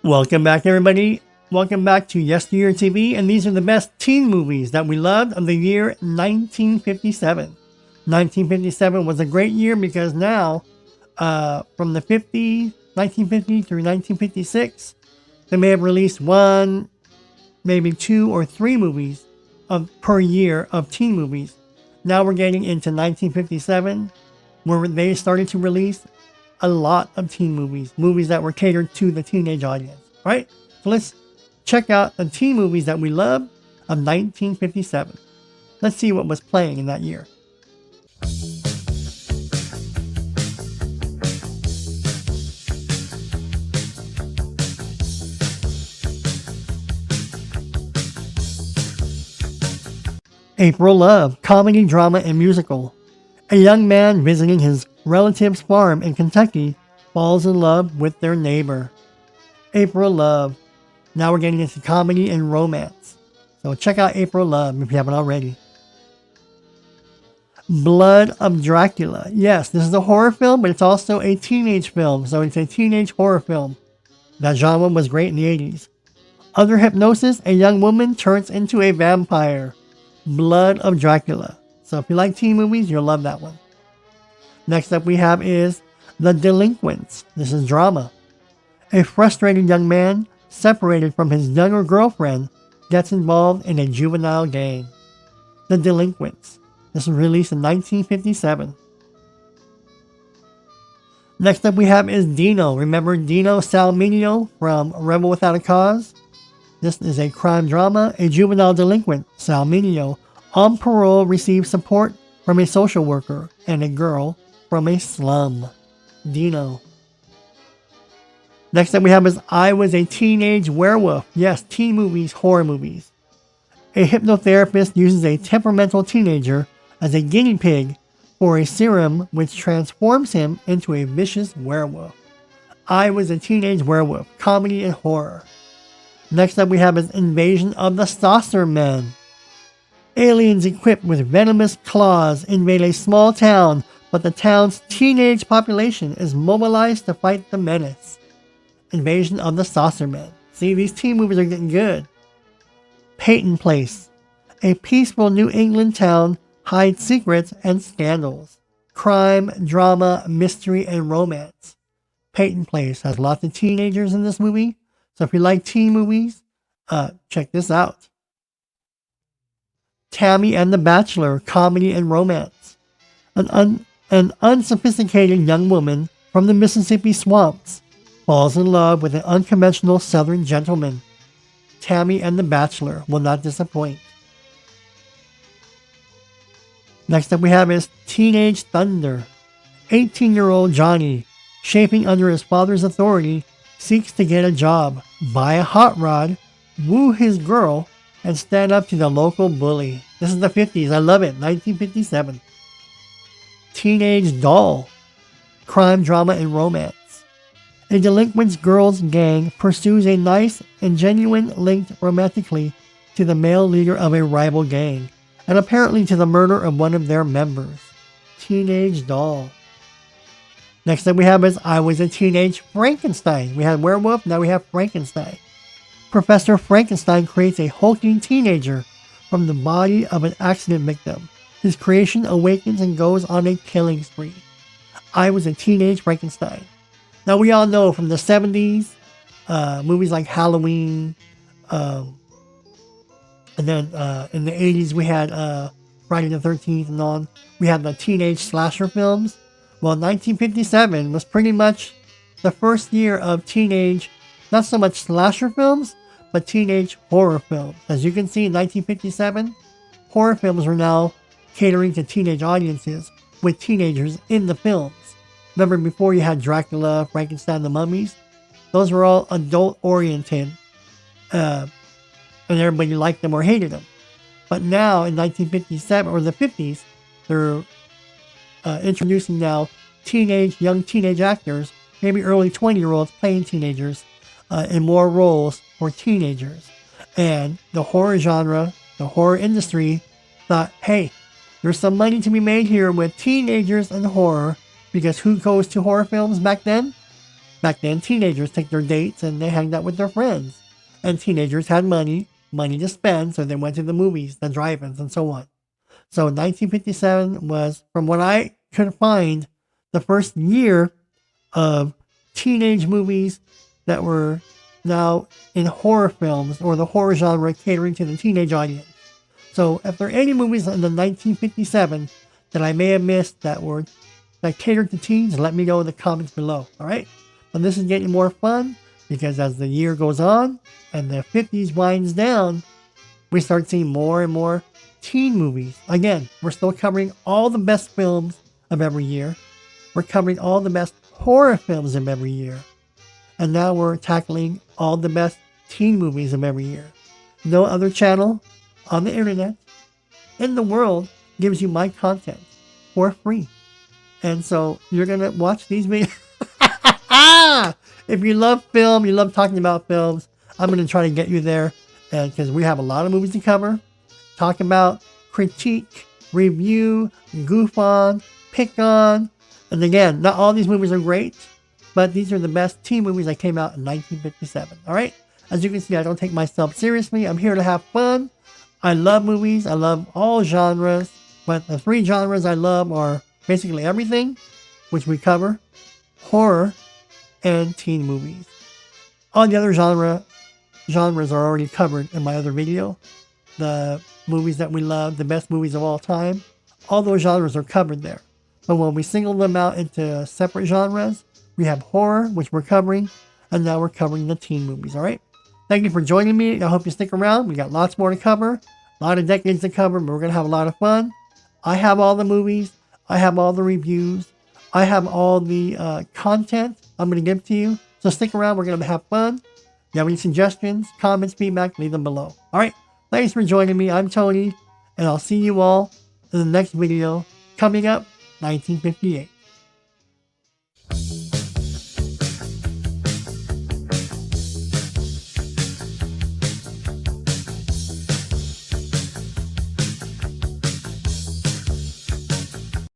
Welcome back, everybody. Welcome back to Yesteryear TV, and these are the best teen movies that we loved of the year 1957. 1957 was a great year because now, from the 50s, 1950 through 1956, they may have released one, maybe two or three movies per year of teen movies. Now we're getting into 1957, where they started to release a lot of teen movies, movies that were catered to the teenage audience, right? So let's check out the teen movies that we love of 1957. Let's see what was playing in that year. April Love, comedy, drama, and musical. A young man visiting his relative's farm in Kentucky falls in love with their neighbor. April Love. Now we're getting into comedy and romance. So check out April Love if you haven't already. Blood of Dracula. Yes, this is a horror film, but it's also a teenage film. So it's a teenage horror film. That genre was great in the 80s. Under hypnosis, a young woman turns into a vampire. Blood of Dracula. So if you like teen movies, you'll love that one. Next up we have is The Delinquents. This is drama. A frustrated young man, separated from his younger girlfriend, gets involved in a juvenile gang. The Delinquents. This was released in 1957. Next up we have is Dino. Remember Dino Salminio from Rebel Without a Cause? This is a crime drama. A juvenile delinquent, Salminio, on parole, receives support from a social worker and a girl from a slum. Dino. Next up we have is I Was a Teenage Werewolf. Yes, teen movies, horror movies. A hypnotherapist uses a temperamental teenager as a guinea pig for a serum which transforms him into a vicious werewolf. I Was a Teenage Werewolf, comedy and horror. Next up we have is Invasion of the Saucer Men. Aliens equipped with venomous claws invade a small town, but the town's teenage population is mobilized to fight the menace. Invasion of the Saucer Men. See, these teen movies are getting good. Peyton Place. A peaceful New England town hides secrets and scandals. Crime, drama, mystery, and romance. Peyton Place has lots of teenagers in this movie. So if you like teen movies, check this out. Tammy and the Bachelor, comedy and romance. An unsophisticated young woman from the Mississippi swamps falls in love with an unconventional southern gentleman. Tammy and the Bachelor will not disappoint. Next up we have is Teenage Thunder. 18-year-old Johnny, chafing under his father's authority, seeks to get a job, buy a hot rod, woo his girl, and stand up to the local bully. This is the 50s. I love it. 1957. Teenage Doll. Crime, drama, and romance. A delinquent girls gang pursues a nice and genuine linked romantically to the male leader of a rival gang, and apparently to the murder of one of their members. Teenage Doll. Next up we have is I Was a Teenage Frankenstein. We had werewolf, now we have Frankenstein. Professor Frankenstein creates a hulking teenager from the body of an accident victim. His creation awakens and goes on a killing spree. I Was a Teenage Frankenstein. Now we all know from the 70s, movies like Halloween, and then in the 80s we had Friday the 13th and on. We had the teenage slasher films. Well, 1957 was pretty much the first year of teenage, not so much slasher films, but teenage horror films. As you can see in 1957, horror films were now catering to teenage audiences with teenagers in the films. Remember before you had Dracula, Frankenstein, the Mummies? Those were all adult-oriented, and everybody liked them or hated them. But now in 1957, or the 50s, they're introducing now young teenage actors, maybe early 20-year-olds playing teenagers in more roles for teenagers. And the horror genre, the horror industry thought, hey, there's some money to be made here with teenagers and horror, because who goes to horror films back then? Back then, teenagers took their dates and they hanged out with their friends. And teenagers had money to spend, so they went to the movies, the drive-ins, and so on. So 1957 was, from what I could find, the first year of teenage movies that were now in horror films, or the horror genre catering to the teenage audience. So if there are any movies in the 1957 that I may have missed that catered to teens, let me know in the comments below, alright? And this is getting more fun, because as the year goes on, and the 50s winds down, we start seeing more and more teen movies. Again, we're still covering all the best films of every year. We're covering all the best horror films of every year. And now we're tackling all the best teen movies of every year. No other channel on the internet in the world gives you my content for free. And so you're going to watch these videos. If you love film, you love talking about films, I'm going to try to get you there. Because we have a lot of movies to cover. Talk about, critique, review, goof on, pick on. And again, not all these movies are great, but these are the best teen movies that came out in 1957. Alright? As you can see, I don't take myself seriously. I'm here to have fun. I love movies. I love all genres. But the 3 genres I love are basically everything, which we cover, horror, and teen movies. All the other genres are already covered in my other video. The movies that we love, the best movies of all time, all those genres are covered there. But when we single them out into separate genres, we have horror, which we're covering, and now we're covering the teen movies, alright? Thank you for joining me. I hope you stick around. We got lots more to cover, a lot of decades to cover, but we're going to have a lot of fun. I have all the movies. I have all the reviews. I have all the content I'm going to give to you. So stick around. We're going to have fun. If you have any suggestions, comments, feedback, leave them below. Alright, thanks for joining me. I'm Tony, and I'll see you all in the next video coming up, 1958.